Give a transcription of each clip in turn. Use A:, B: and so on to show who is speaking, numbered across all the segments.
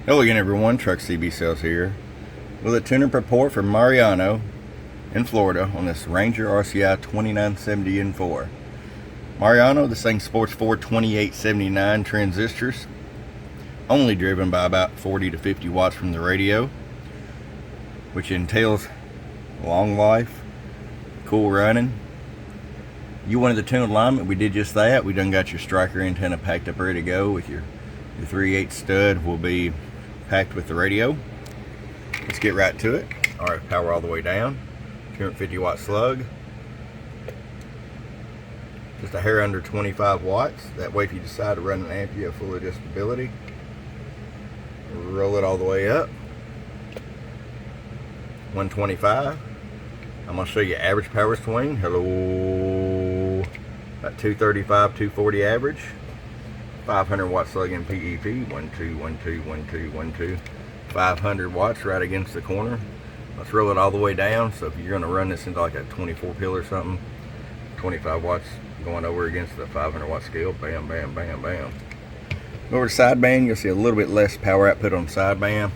A: Hello again everyone, Truck CB Sales here with a tuning report from Mariano in Florida on this Ranger RCI-2970N4. Mariano, this thing sports 42879 transistors, only driven by about 40 to 50 watts from the radio, which entails long life, cool running. You wanted the tune alignment, we did just that. We done got your striker antenna packed up ready to go with your 3/8 stud will be packed with the radio. Let's get right to it. All right, power all the way down. 250 watt slug. Just a hair under 25 watts. That way if you decide to run an amp, you have full adjustability. Roll it all the way up. 125. I'm gonna show you average power swing. Hello. About 235, 240 average. 500 watt slug in PEP. 1, 2, 1, 2, 1, 2, 1, 2. 500 watts right against the corner. Let's roll it all the way down. So if you're going to run this into like a 24 pill or something, 25 watts going over against the 500 watt scale. Bam, bam, bam, bam. Go over to sideband. You'll see a little bit less power output on sideband.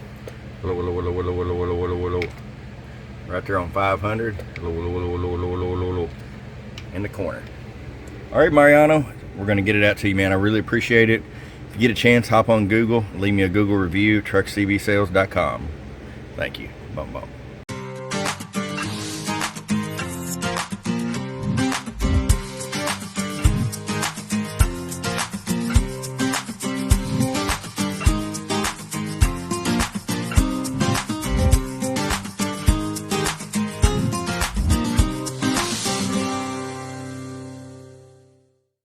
A: Right there on 500. In the corner. All right, Mariano. We're going to get it out to you, man. I really appreciate it. If you get a chance, hop on Google, leave me a Google review, truckcbsales.com. Thank you. Bum bum.